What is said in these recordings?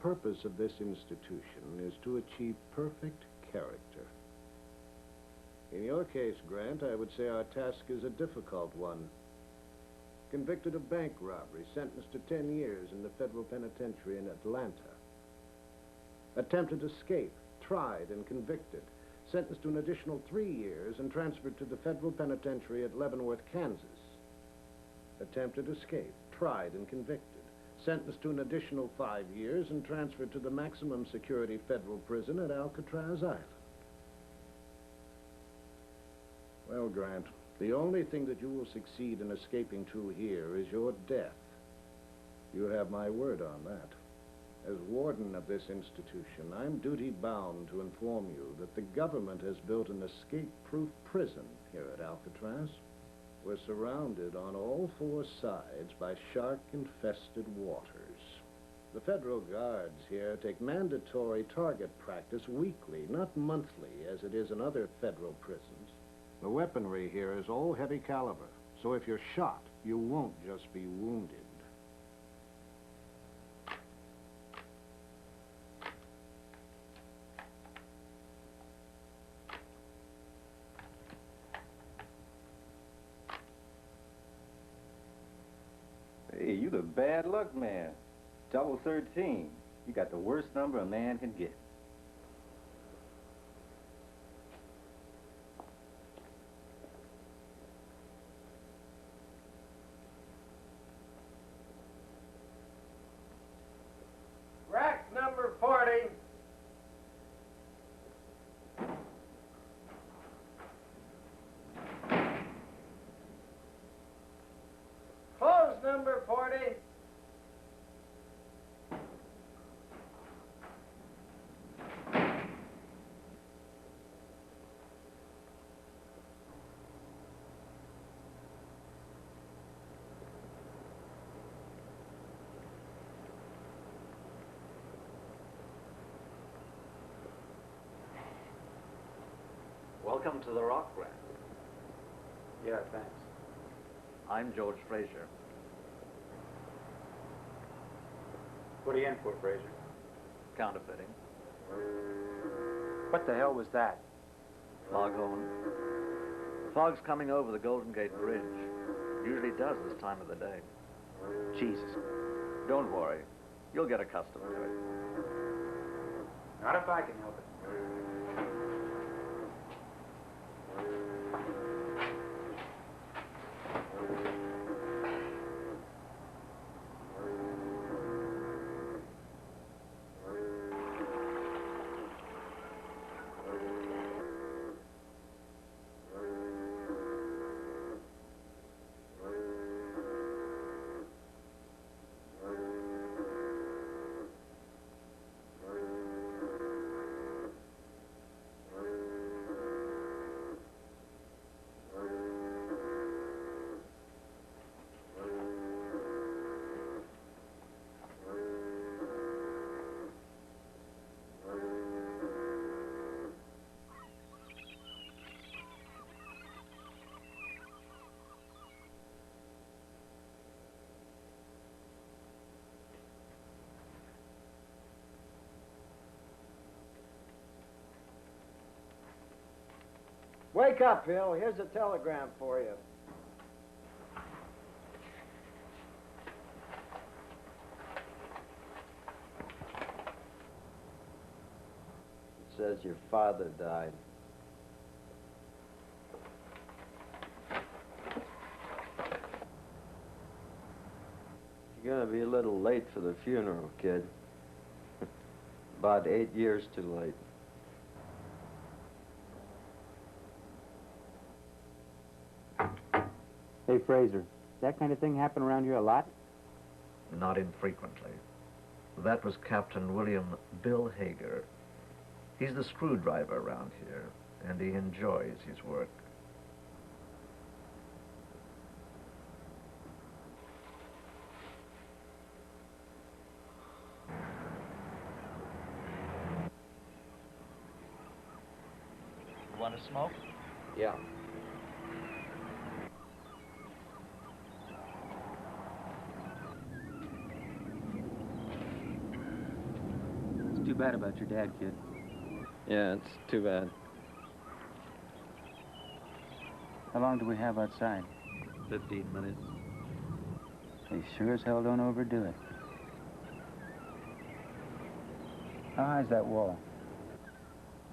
purpose of this institution is to achieve perfect character. In your case, Grant, I would say our task is a difficult one. Convicted of bank robbery, sentenced to 10 years in the federal penitentiary in Atlanta. Attempted escape, tried and convicted, sentenced to an additional 3 years and transferred to the federal penitentiary at Leavenworth, Kansas. Attempted escape, tried and convicted, sentenced to an additional 5 years and transferred to the maximum security federal prison at Alcatraz Island. Well, Grant, the only thing that you will succeed in escaping to here is your death. You have my word on that. As warden of this institution, I'm duty-bound to inform you that the government has built an escape-proof prison here at Alcatraz. We're surrounded on all 4 sides by shark-infested waters. The federal guards here take mandatory target practice weekly, not monthly, as it is in other federal prisons. The weaponry here is all heavy caliber, so if you're shot, you won't just be wounded. Hey, you the bad luck man. Double 13. You got the worst number a man can get. Rack number 40. Close number 40. Welcome to the Rock, Grant. Yeah, thanks. I'm George Frazier. What are you in for, Fraser? Counterfeiting. What the hell was that? Foghorn. Fog's coming over the Golden Gate Bridge. Usually does this time of the day. Jesus. Don't worry. You'll get accustomed to it. Not if I can help it. Wake up, Bill. Here's a telegram for you. It says your father died. You're gonna be a little late for the funeral, kid. About 8 years too late. Hey, Fraser, that kind of thing happen around here a lot? Not infrequently. That was Captain William Bill Hager. He's the screwdriver around here, and he enjoys his work. You want to smoke? Yeah. bad about your dad, kid. Yeah, it's too bad. How long do we have outside? 15 minutes. They sure as hell don't overdo it. How high is that wall?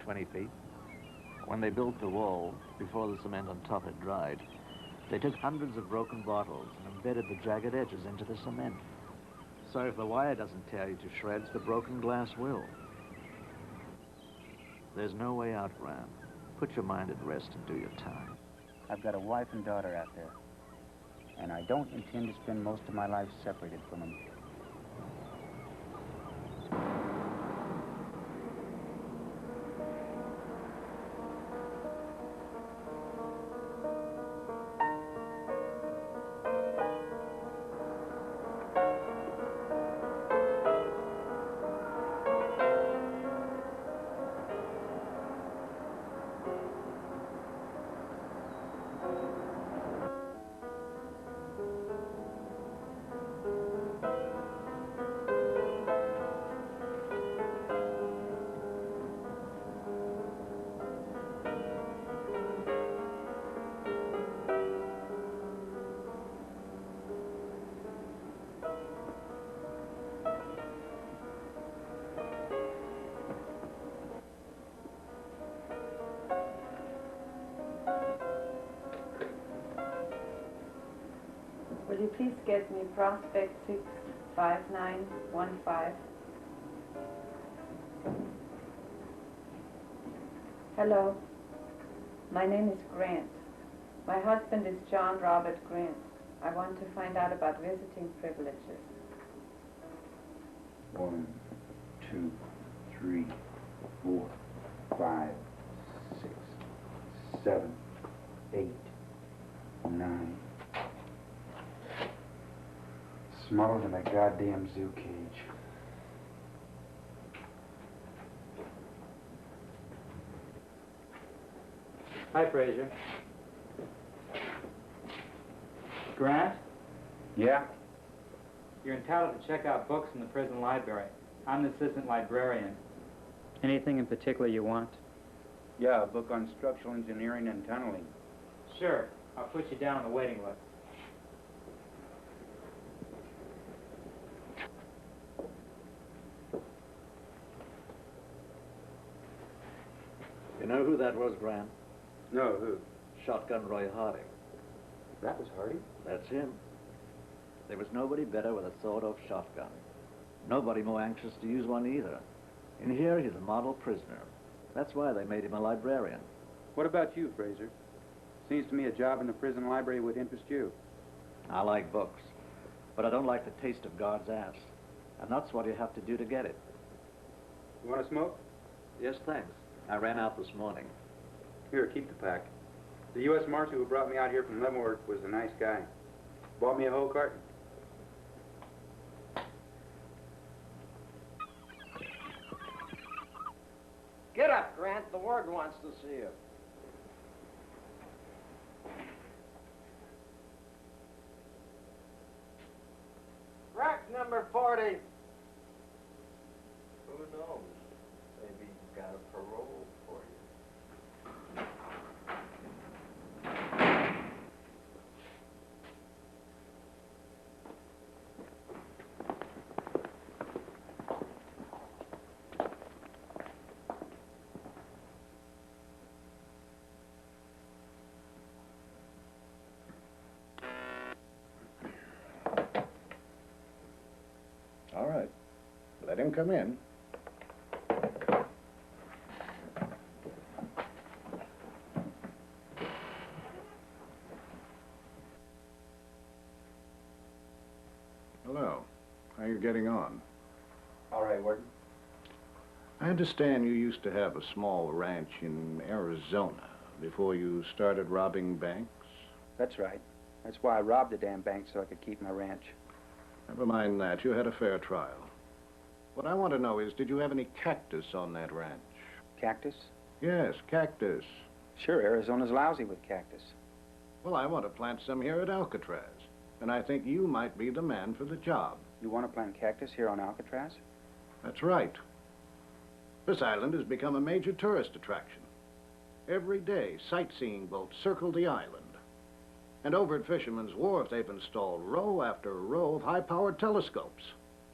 20 feet. When they built the wall, before the cement on top had dried, they took hundreds of broken bottles and embedded the jagged edges into the cement. So if the wire doesn't tear you to shreds, the broken glass will. There's no way out, Graham. Put your mind at rest and do your time. I've got a wife and daughter out there. And I don't intend to spend most of my life separated from them. Will you please get me Prospect 65915? Hello. My name is Grant. My husband is John Robert Grant. I want to find out about visiting privileges. 1, 2, 3, 4, 5, 6, 7, 8, 9. Smaller than a goddamn zoo cage. Hi, Fraser. Grant, Yeah? you're entitled to check out books in the prison library. I'm the assistant librarian. Anything in particular you want? Yeah, a book on structural engineering and tunneling. Sure, I'll put you down on the waiting list. You know who that was, Graham? No, who? Shotgun Roy Harding. That was Hardy. That's him. There was nobody better with a sawed-off shotgun. Nobody more anxious to use one either. In here, he's a model prisoner. That's why they made him a librarian. What about you, Fraser? Seems to me a job in the prison library would interest you. I like books, but I don't like the taste of God's ass. And that's what you have to do to get it. You want to smoke? Yes, thanks. I ran out this morning. Here, keep the pack. The U.S. Marshal who brought me out here from Leavenworth was a nice guy. Bought me a whole carton. Get up, Grant. The ward wants to see you. Rack number 40. Who knows? Maybe he's got a parole for you. All right. Let him come in. Hello. How are you getting on? All right, Warden. I understand you used to have a small ranch in Arizona before you started robbing banks. That's right. That's why I robbed the damn bank so I could keep my ranch. Never mind that. You had a fair trial. What I want to know is, did you have any cactus on that ranch? Cactus? Yes, cactus. Sure, Arizona's lousy with cactus. Well, I want to plant some here at Alcatraz. And I think you might be the man for the job. You want to plant cactus here on Alcatraz? That's right. This island has become a major tourist attraction. Every day, sightseeing boats circle the island. And over at Fisherman's Wharf, they've installed row after row of high-powered telescopes,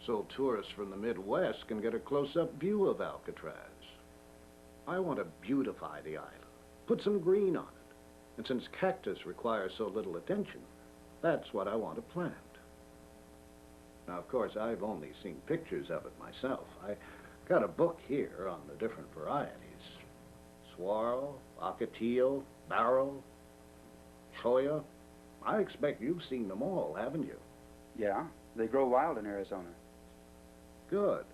so tourists from the Midwest can get a close-up view of Alcatraz. I want to beautify the island, put some green on it. And since cactus requires so little attention, that's what I want to plant. Now, of course, I've only seen pictures of it myself. I got a book here on the different varieties. Saguaro, ocotillo, barrel, cholla. I expect you've seen them all, haven't you? Yeah, they grow wild in Arizona. Good.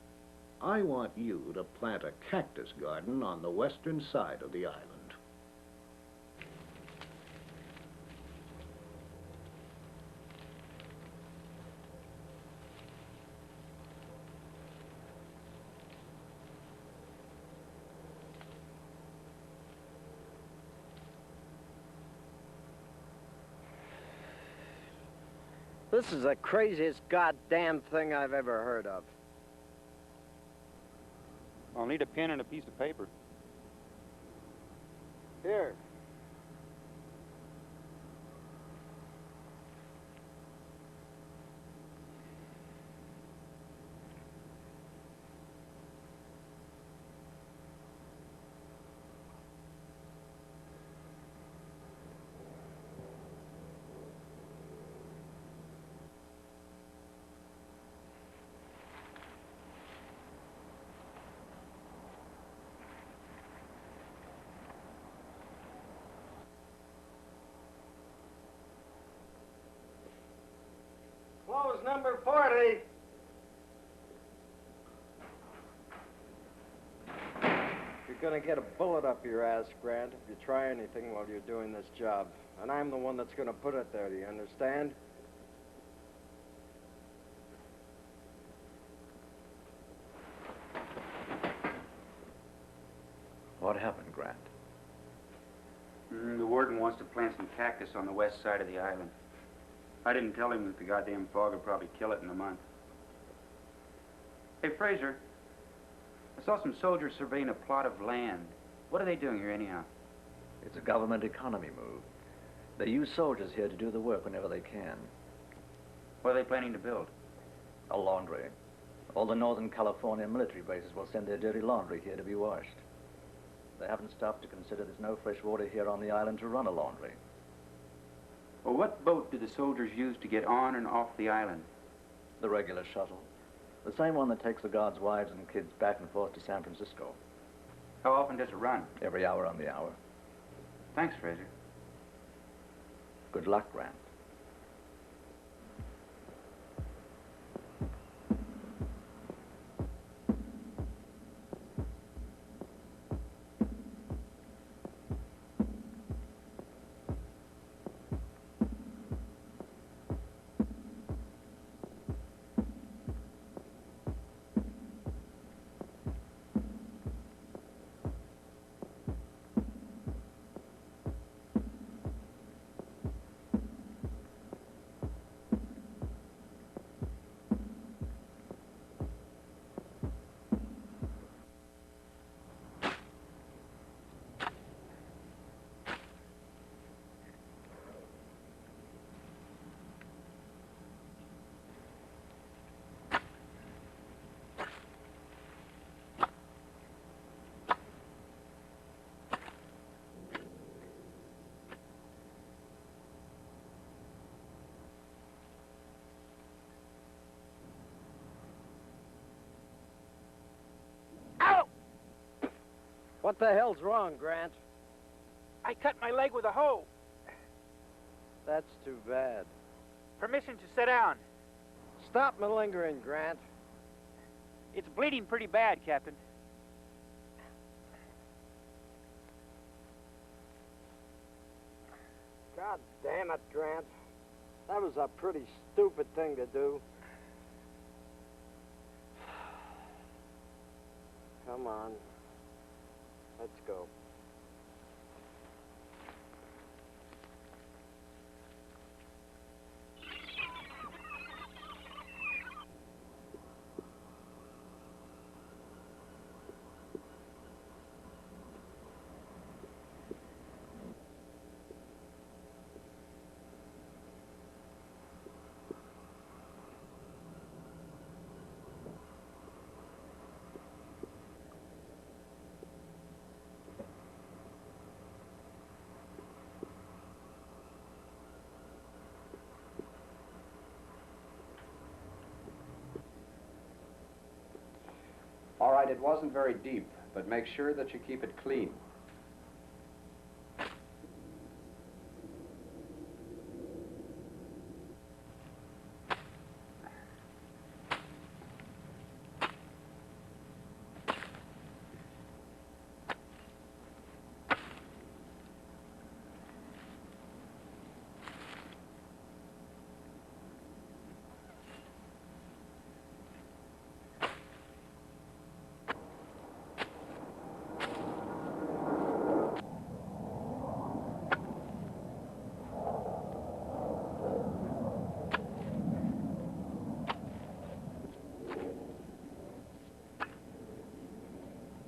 I want you to plant a cactus garden on the western side of the island. This is the craziest goddamn thing I've ever heard of. I'll need a pen and a piece of paper. Here. Close number 40. You're gonna get a bullet up your ass, Grant, if you try anything while you're doing this job. And I'm the one that's gonna put it there, do you understand? What happened, Grant? The warden wants to plant some cactus on the west side of the island. I didn't tell him that the goddamn fog would probably kill it in a month. Hey, Fraser, I saw some soldiers surveying a plot of land. What are they doing here anyhow? It's a government economy move. They use soldiers here to do the work whenever they can. What are they planning to build? A laundry. All the Northern California military bases will send their dirty laundry here to be washed. They haven't stopped to consider there's no fresh water here on the island to run a laundry. Well, what boat do the soldiers use to get on and off the island? The regular shuttle. The same one that takes the guards' wives and kids back and forth to San Francisco. How often does it run? Every hour on the hour. Thanks, Fraser. Good luck, Grant. What the hell's wrong, Grant? I cut my leg with a hoe. That's too bad. Permission to sit down. Stop malingering, Grant. It's bleeding pretty bad, Captain. God damn it, Grant. That was a pretty stupid thing to do. Come on. Let's go. All right, it wasn't very deep, but make sure that you keep it clean.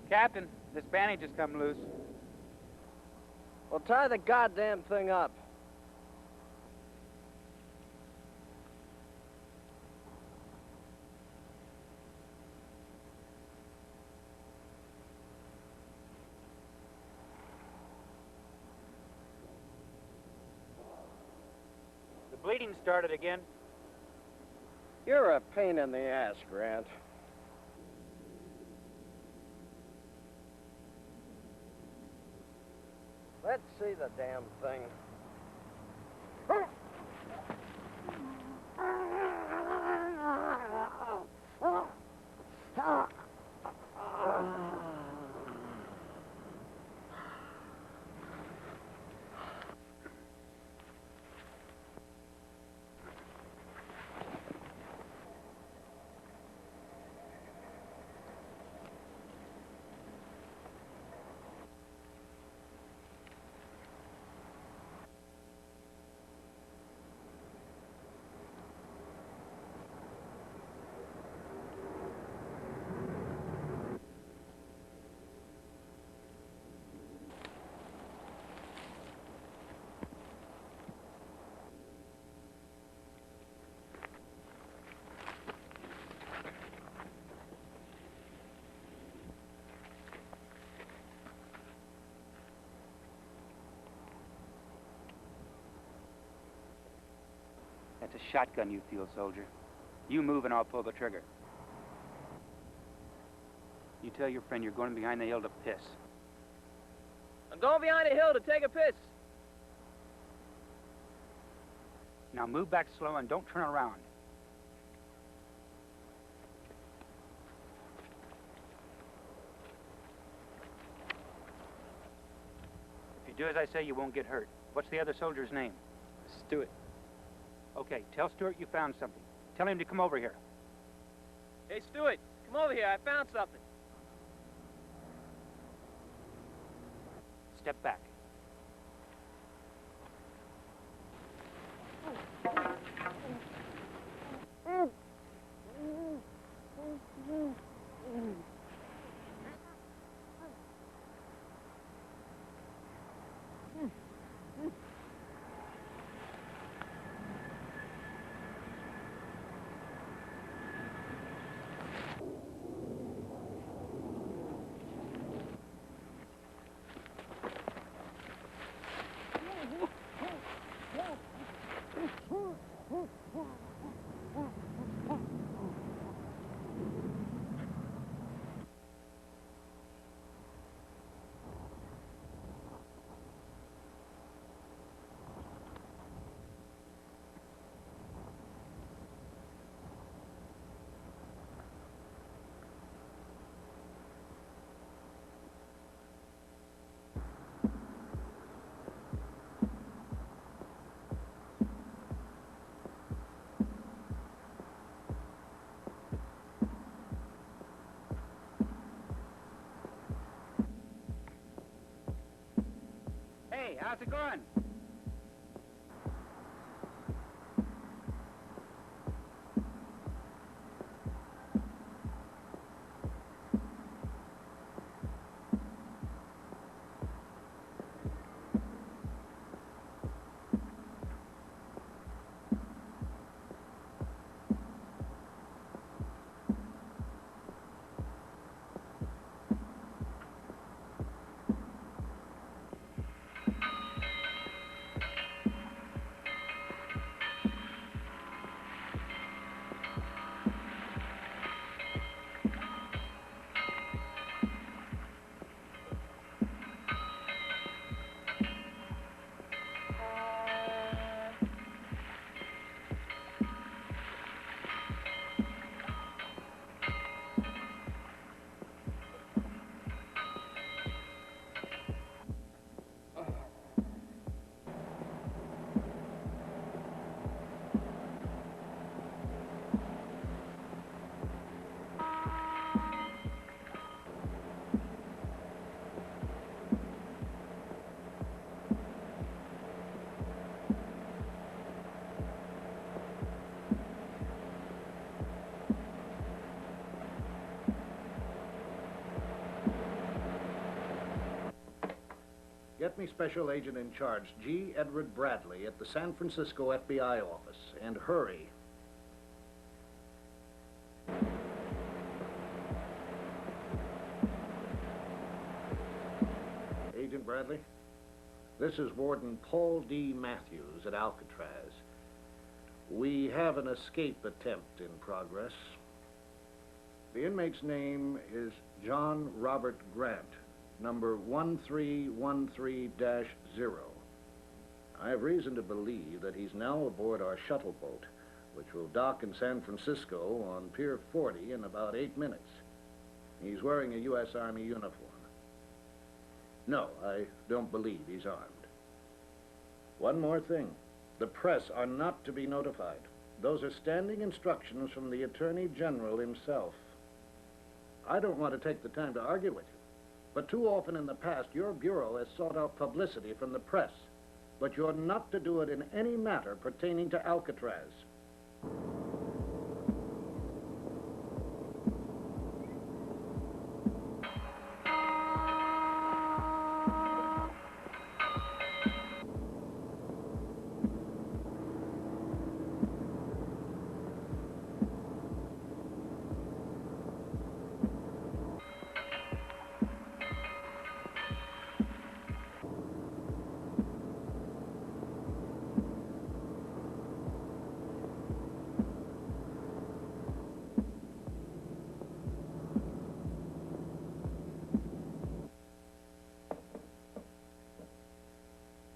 Captain, this bandage has come loose. Well, tie the goddamn thing up. The bleeding started again. You're a pain in the ass, Grant. Let's see the damn thing. That's a shotgun you feel, soldier. You move and I'll pull the trigger. You tell your friend you're going behind the hill to piss. I'm going behind a hill to take a piss. Now move back slow and don't turn around. If you do as I say, you won't get hurt. What's the other soldier's name? Stewart. Okay, tell Stewart you found something. Tell him to come over here. Hey, Stewart, come over here. I found something. Step back. Hey, how's it going? Get me Special Agent in Charge, G. Edward Bradley, at the San Francisco FBI office, and hurry. Agent Bradley, this is Warden Paul D. Matthews at Alcatraz. We have an escape attempt in progress. The inmate's name is John Robert Grant, number 1313-0. I have reason to believe that he's now aboard our shuttle boat, which will dock in San Francisco on Pier 40 in about 8 minutes. He's wearing a U.S. Army uniform. No, I don't believe he's armed. One more thing. The press are not to be notified. Those are standing instructions from the Attorney General himself. I don't want to take the time to argue with you, but too often in the past, your bureau has sought out publicity from the press, but you're not to do it in any matter pertaining to Alcatraz.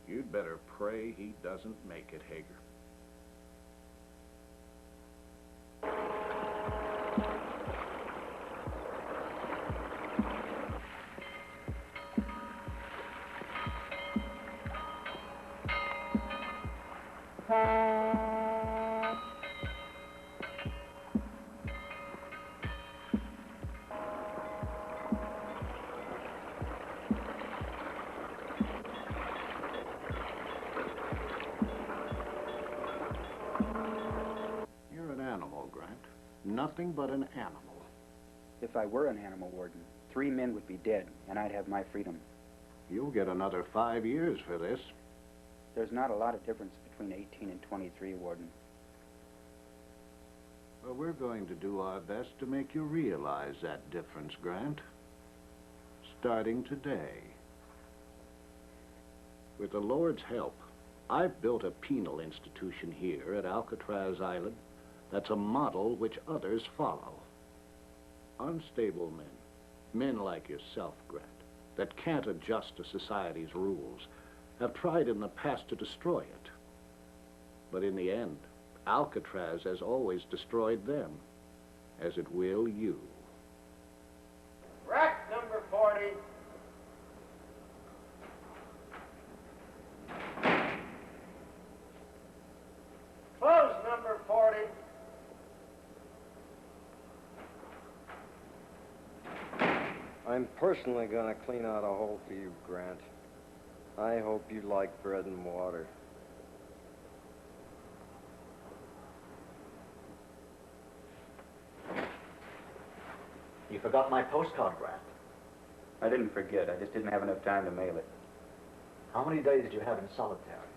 You'd better pray he doesn't make it, Hager. Nothing but an animal. If I were an animal warden, 3 men would be dead, and I'd have my freedom. You'll get another 5 years for this. There's not a lot of difference between 18 and 23, Warden. Well, we're going to do our best to make you realize that difference, Grant. Starting today. With the Lord's help, I've built a penal institution here at Alcatraz Island that's a model which others follow. Unstable men, men like yourself, Grant, that can't adjust to society's rules, have tried in the past to destroy it. But in the end, Alcatraz has always destroyed them, as it will you. Rack number 40. Close number 40. I'm personally going to clean out a hole for you, Grant. I hope you like bread and water. You forgot my postcard, Grant. I didn't forget. I just didn't have enough time to mail it. How many days did you have in solitary?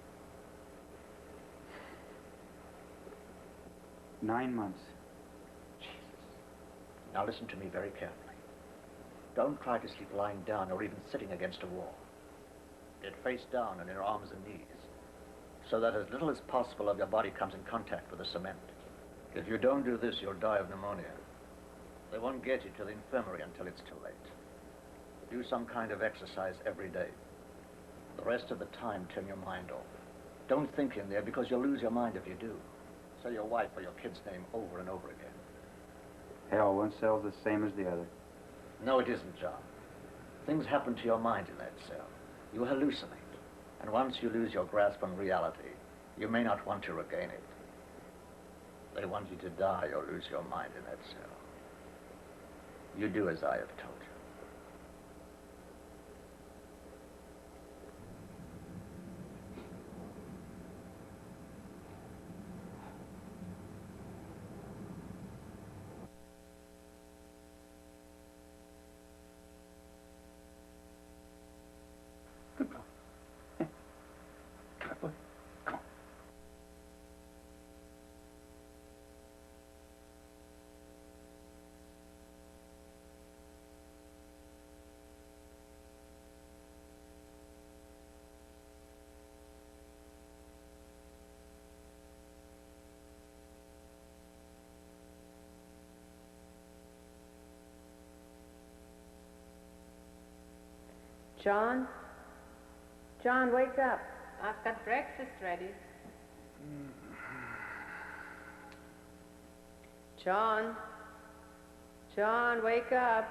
9 months. Jesus. Now listen to me very carefully. Don't try to sleep lying down or even sitting against a wall. Get face down on your arms and knees, so that as little as possible of your body comes in contact with the cement. If you don't do this, you'll die of pneumonia. They won't get you to the infirmary until it's too late. Do some kind of exercise every day. The rest of the time, turn your mind off. Don't think in there, because you'll lose your mind if you do. Say your wife or your kid's name over and over again. Hell, one cell's the same as the other. No, it isn't, John. Things happen to your mind in that cell. You hallucinate. And once you lose your grasp on reality, you may not want to regain it. They want you to die or lose your mind in that cell. You do as I have told you. John? John, wake up. I've got breakfast ready. John? John, wake up.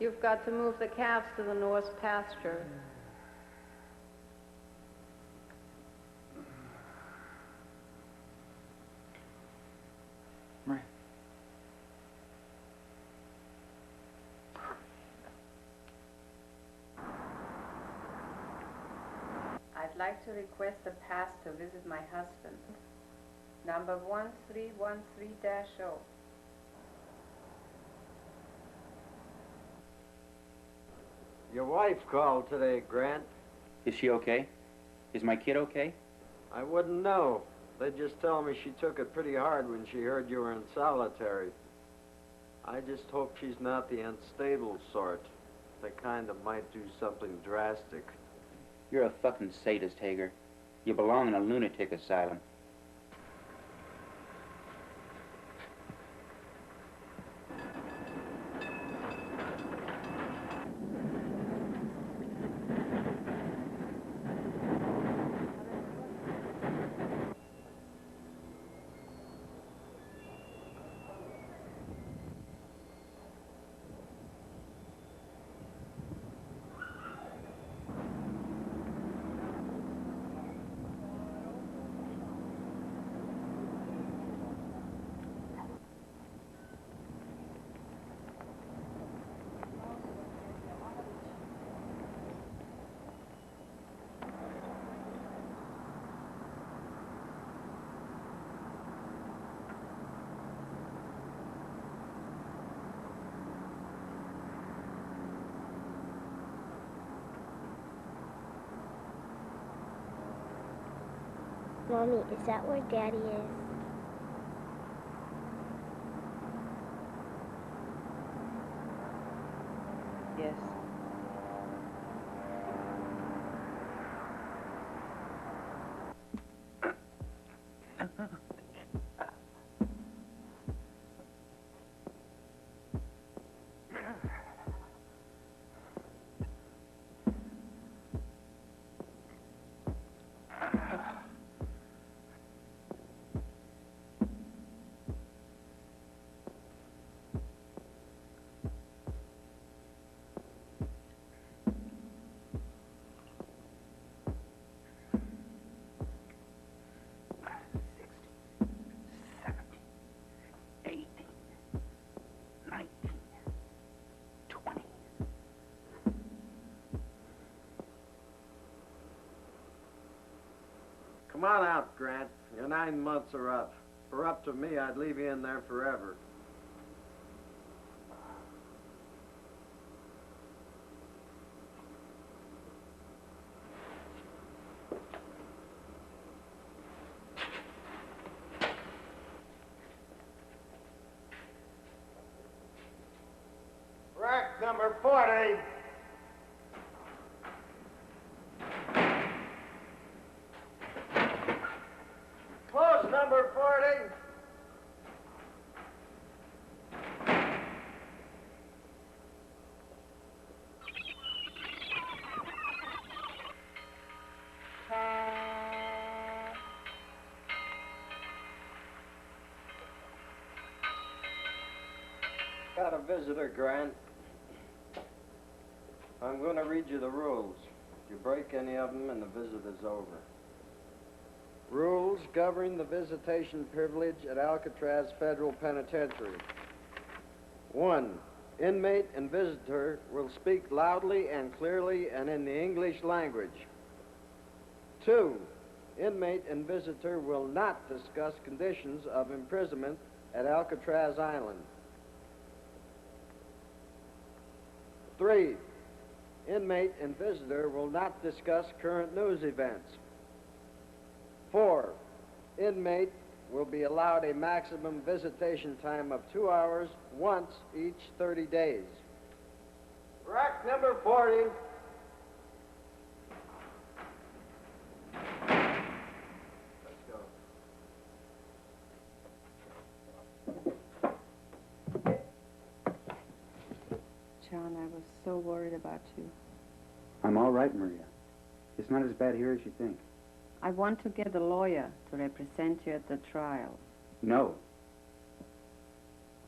You've got to move the calves to the north pasture. Right. I'd like to request a pass to visit my husband. Number 1313-0. Your wife called today, Grant. Is she okay? Is my kid okay? I wouldn't know. They just tell me she took it pretty hard when she heard you were in solitary. I just hope she's not the unstable sort. They kind of might do something drastic. You're a fucking sadist, Hager. You belong in a lunatic asylum. Mommy, is that where Daddy is? Yes. Come on out, Grant. Your 9 months are up. If it were up to me, I'd leave you in there forever. Rack number 40. Close number 40. Got a visitor, Grant. I'm going to read you the rules. If you break any of them and the visit is over. Rules governing the visitation privilege at Alcatraz Federal Penitentiary. 1. Inmate and visitor will speak loudly and clearly and in the English language. 2. Inmate and visitor will not discuss conditions of imprisonment at Alcatraz Island. 3. Inmate and visitor will not discuss current news events. 4. Inmate will be allowed a maximum visitation time of 2 hours once each 30 days. Rack number 40. Let's go. John, I was so worried about you. I'm all right, Maria. It's not as bad here as you think. I want to get a lawyer to represent you at the trial. No.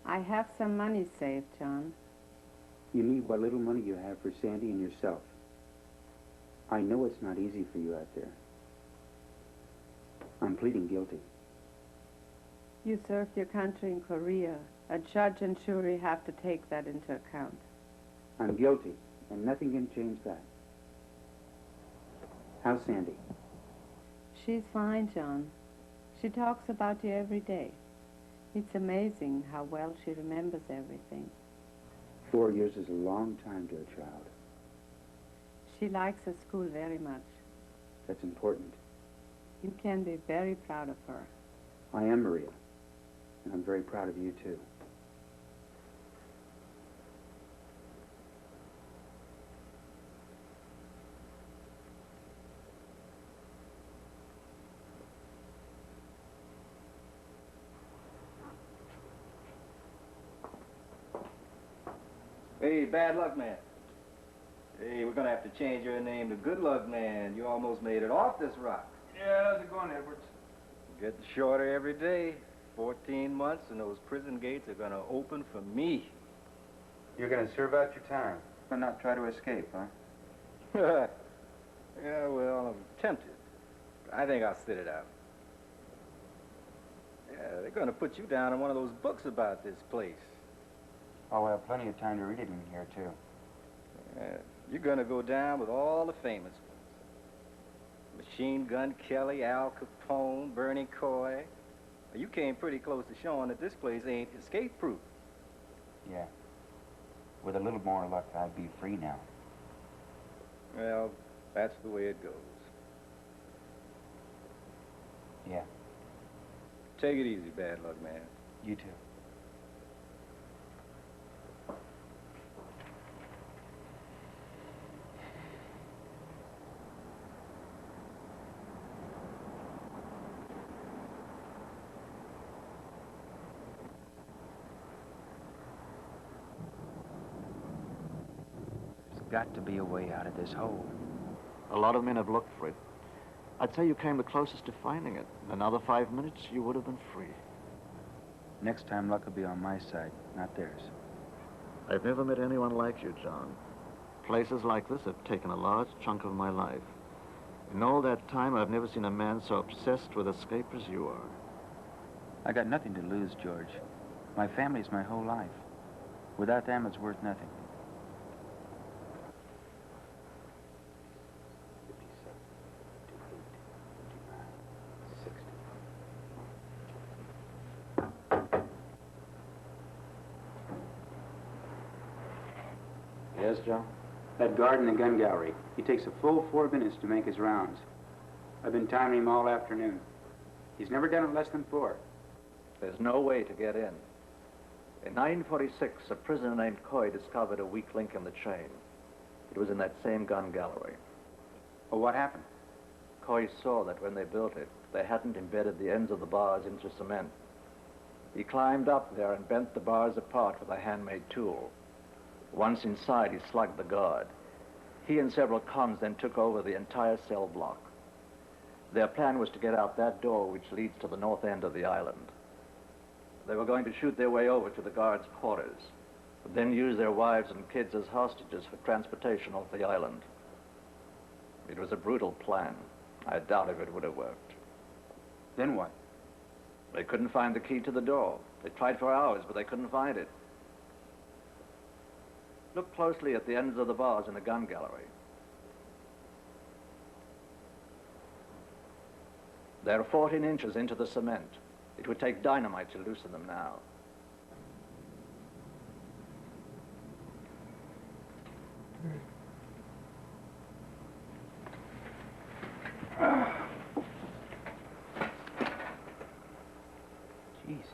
I have some money saved, John. You need what little money you have for Sandy and yourself. I know it's not easy for you out there. I'm pleading guilty. You served your country in Korea. A judge and jury have to take that into account. I'm guilty, and nothing can change that. How's Sandy? She's fine, John. She talks about you every day. It's amazing how well she remembers everything. 4 years is a long time to a child. She likes her school very much. That's important. You can be very proud of her. I am, Maria, and I'm very proud of you, too. Hey, bad luck man. Hey, we're gonna have to change your name to good luck man. You almost made it off this rock. Yeah, how's it going, Edwards? Getting shorter every day. 14 months and those prison gates are gonna open for me. You're gonna serve out your time, but not try to escape, huh? Yeah, well, I'm tempted. I think I'll sit it out. Yeah, they're gonna put you down in one of those books about this place. I'll have plenty of time to read it in here, too. Yeah, you're gonna go down with all the famous ones. Machine Gun Kelly, Al Capone, Bernie Coy. You came pretty close to showing that this place ain't escape-proof. Yeah. With a little more luck, I'd be free now. Well, that's the way it goes. Yeah. Take it easy, bad luck man. You too. Got to be a way out of this hole. A lot of men have looked for it. I'd say you came the closest to finding it. In another 5 minutes, you would have been free. Next time, luck will be on my side, not theirs. I've never met anyone like you, John. Places like this have taken a large chunk of my life. In all that time, I've never seen a man so obsessed with escape as you are. I got nothing to lose, George. My family's my whole life. Without them, it's worth nothing. Yes, John? That guard in the gun gallery, he takes a full 4 minutes to make his rounds. I've been timing him all afternoon. He's never done it less than 4. There's no way to get in. In 1946, a prisoner named Coy discovered a weak link in the chain. It was in that same gun gallery. Well, what happened? Coy saw that when they built it, they hadn't embedded the ends of the bars into cement. He climbed up there and bent the bars apart with a handmade tool. Once inside, he slugged the guard. He and several cons then took over the entire cell block. Their plan was to get out that door which leads to the north end of the island. They were going to shoot their way over to the guards' quarters, then use their wives and kids as hostages for transportation off the island. It was a brutal plan. I doubt if it would have worked. Then what? They couldn't find the key to the door. They tried for hours, but they couldn't find it. Look closely at the ends of the bars in the gun gallery. They're 14 inches into the cement. It would take dynamite to loosen them now. Jesus.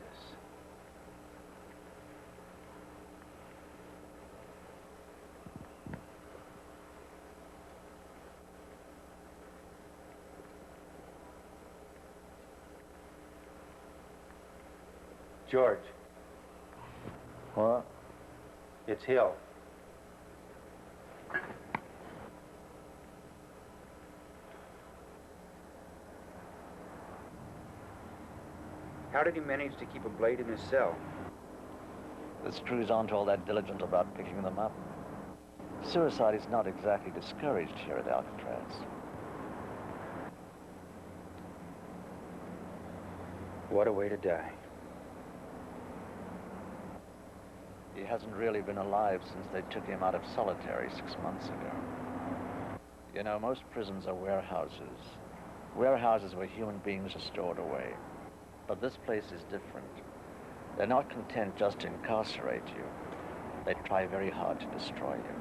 George. What? It's Hill. How did he manage to keep a blade in his cell? The screws aren't all that diligent about picking them up. Suicide is not exactly discouraged here at Alcatraz. What a way to die. He hasn't really been alive since they took him out of solitary 6 months ago. You know, most prisons are warehouses. Warehouses where human beings are stored away. But this place is different. They're not content just to incarcerate you. They try very hard to destroy you.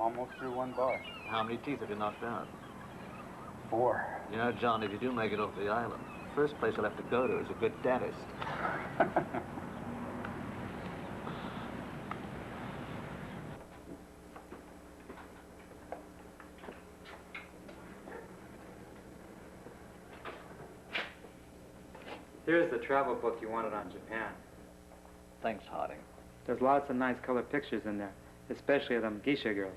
I'm almost through one bar. How many teeth have you knocked out? 4. You know, John, if you do make it off the island, the first place you'll have to go to is a good dentist. Here's the travel book you wanted on Japan. Thanks, Harding. There's lots of nice color pictures in there, especially of them geisha girls.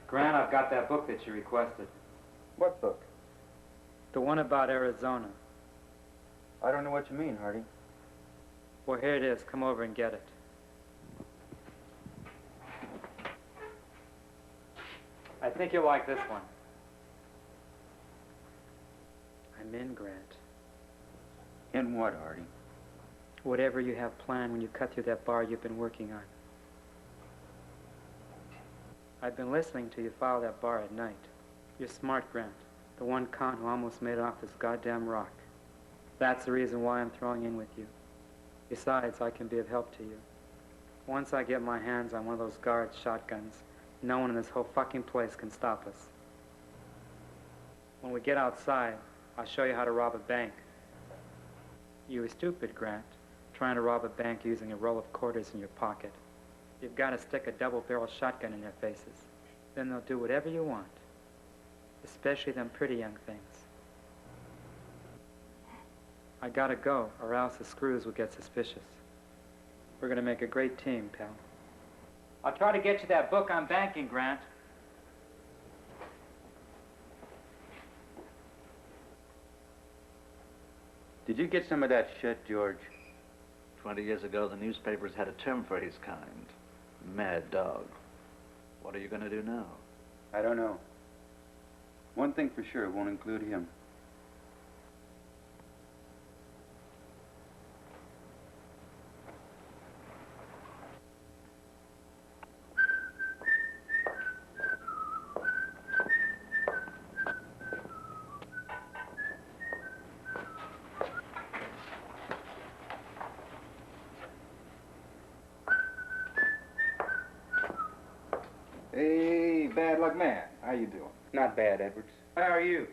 Grant, I've got that book that you requested. What book? The one about Arizona. I don't know what you mean, Hardy. Well, here it is. Come over and get it. I think you'll like this one. I'm in, Grant. In what, Hardy? Whatever you have planned when you cut through that bar you've been working on. I've been listening to you file that bar at night. You're smart, Grant. The one con who almost made it off this goddamn rock. That's the reason why I'm throwing in with you. Besides, I can be of help to you. Once I get my hands on one of those guard shotguns, no one in this whole fucking place can stop us. When we get outside, I'll show you how to rob a bank. You were stupid, Grant, trying to rob a bank using a roll of quarters in your pocket. You've got to stick a double-barrel shotgun in their faces. Then they'll do whatever you want, especially them pretty young things. I gotta go, or else the screws will get suspicious. We're gonna make a great team, pal. I'll try to get you that book on banking, Grant. Did you get some of that shit, George? 20 years ago, the newspapers had a term for his kind. Mad dog. What are you going to do now? I don't know. One thing for sure, it won't include him. Hey, bad luck man. How you doing? Not bad, Edwards. How are you?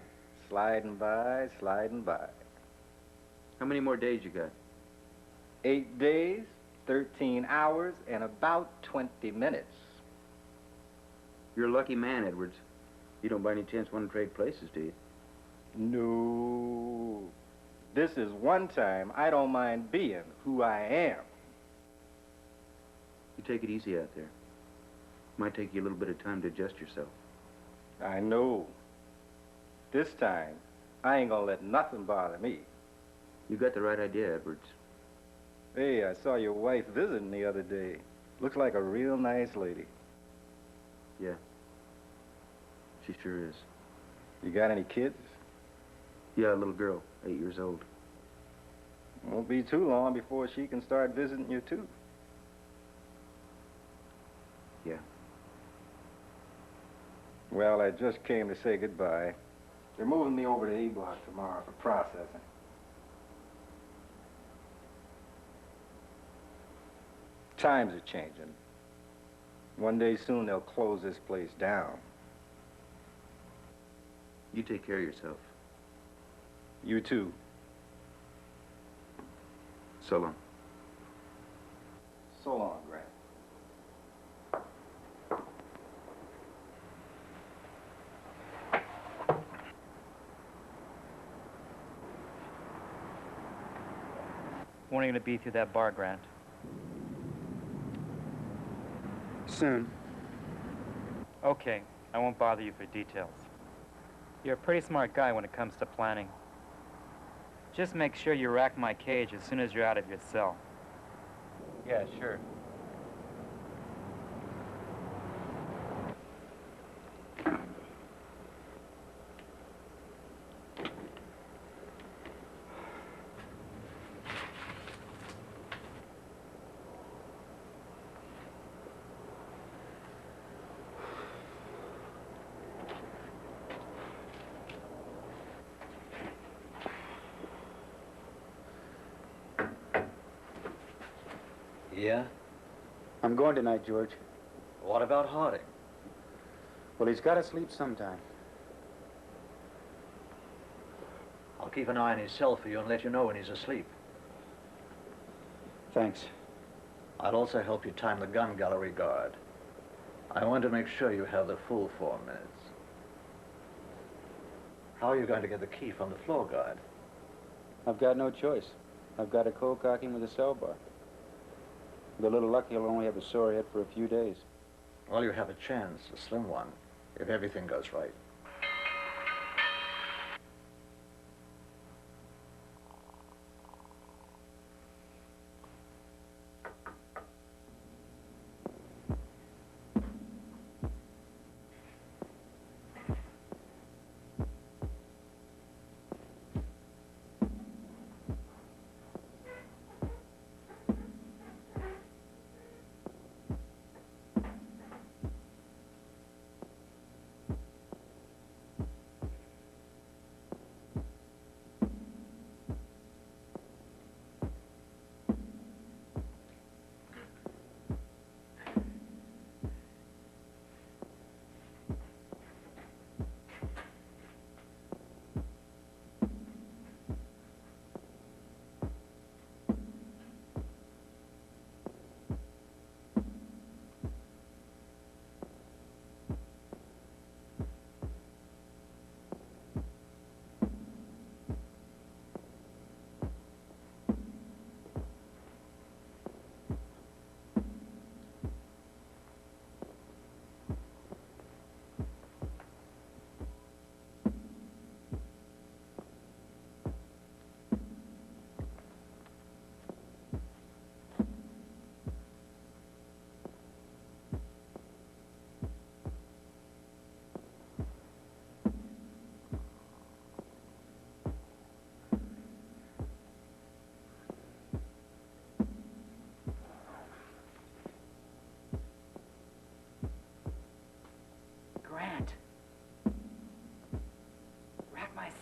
Sliding by, sliding by. How many more days you got? 8 days, 13 hours, and about 20 minutes. You're a lucky man, Edwards. You don't by any chance want to trade places, do you? No. This is one time I don't mind being who I am. You take it easy out there. Might take you a little bit of time to adjust yourself. I know. This time, I ain't gonna let nothing bother me. You got the right idea, Edwards. Hey, I saw your wife visiting the other day. Looks like a real nice lady. Yeah. She sure is. You got any kids? Yeah, a little girl, 8 years old. Won't be too long before she can start visiting you, too. Yeah. Well, I just came to say goodbye. They're moving me over to E Block tomorrow for processing. Times are changing. One day soon they'll close this place down. You take care of yourself. You too. So long. So long, Grant. When are you going to be through that bar, Grant? Soon. Okay, I won't bother you for details. You're a pretty smart guy when it comes to planning. Just make sure you rack my cage as soon as you're out of your cell. Yeah, sure. Yeah? I'm going tonight, George. What about Harding? Well, he's got to sleep sometime. I'll keep an eye on his cell for you and let you know when he's asleep. Thanks. I'll also help you time the gun gallery guard. I want to make sure you have the full 4 minutes. How are you going to get the key from the floor guard? I've got no choice. I've got to co-cock him with a cell bar. With a little luck, he'll only have a sore head for a few days. Well, you have a chance, a slim one, if everything goes right.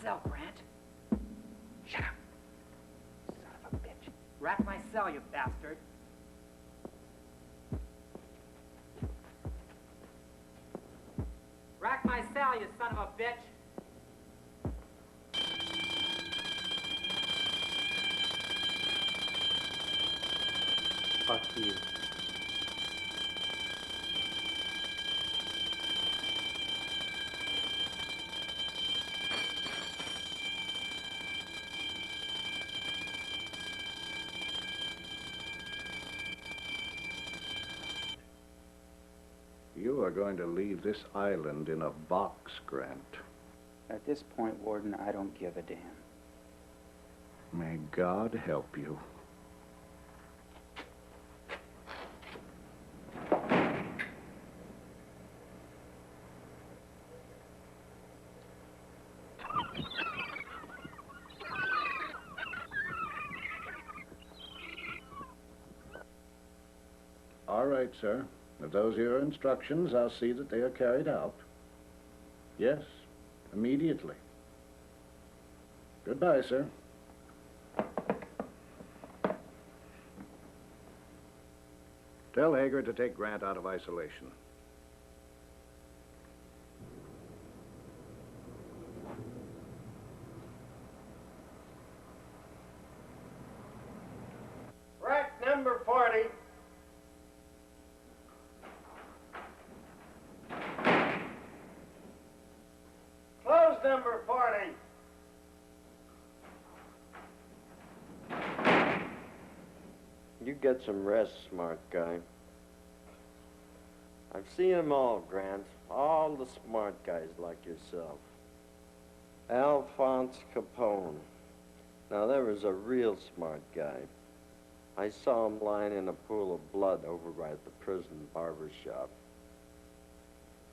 cell, Grant. Shut up. Son of a bitch. Rack my cell, you bastard. Rack my cell, you son of a bitch. Fuck you. You are going to leave this island in a box, Grant. At this point, Warden, I don't give a damn. May God help you. All right, sir. If those are your instructions, I'll see that they are carried out. Yes, immediately. Goodbye, sir. Tell Hager to take Grant out of isolation. Rack number 40. Close number 40. You get some rest, smart guy. I've seen them all, Grant. All the smart guys like yourself. Alphonse Capone. Now, there was a real smart guy. I saw him lying in a pool of blood over by the prison barber shop.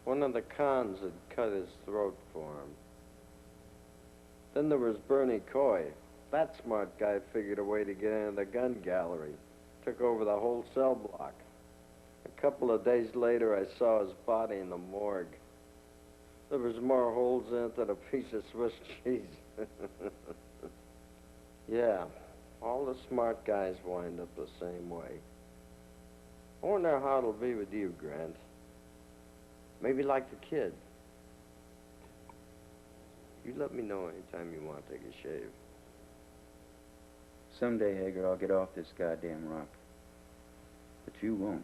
One of the cons had cut his throat for him. Then there was Bernie Coy. That smart guy figured a way to get into the gun gallery. Took over the whole cell block. A couple of days later, I saw his body in the morgue. There was more holes in it than a piece of Swiss cheese. Yeah, all the smart guys wind up the same way. I wonder how it'll be with you, Grant. Maybe like the kid. You let me know anytime you want to take a shave. Someday, Hager, I'll get off this goddamn rock. But you won't.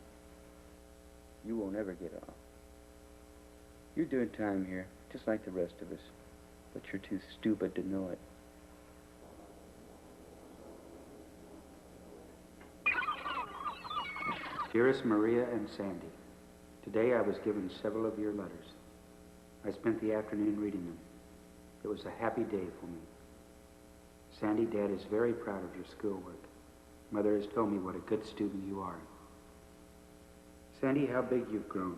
You won't ever get off. You're doing time here, just like the rest of us. But you're too stupid to know it. Dearest Maria and Sandy, today I was given several of your letters. I spent the afternoon reading them. It was a happy day for me. Sandy, Dad is very proud of your schoolwork. Mother has told me what a good student you are. Sandy, how big you've grown.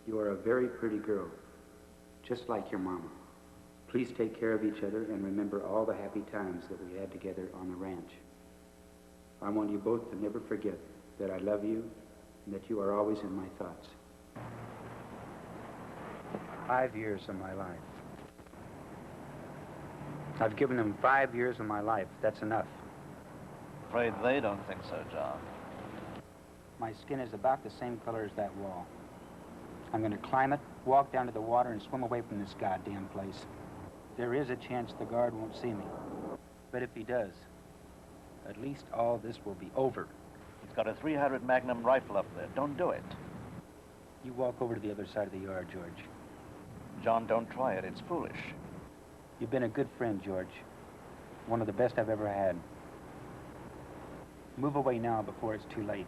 You are a very pretty girl, just like your mama. Please take care of each other and remember all the happy times that we had together on the ranch. I want you both to never forget that I love you and that you are always in my thoughts. 5 years of my life. I've given them 5 years of my life. That's enough. Afraid they don't think so, John. My skin is about the same color as that wall. I'm going to climb it, walk down to the water, and swim away from this goddamn place. There is a chance the guard won't see me. But if he does, at least all this will be over. He's got a .300 Magnum rifle up there. Don't do it. You walk over to the other side of the yard, George. John, don't try it. It's foolish. You've been a good friend, George. One of the best I've ever had. Move away now before it's too late.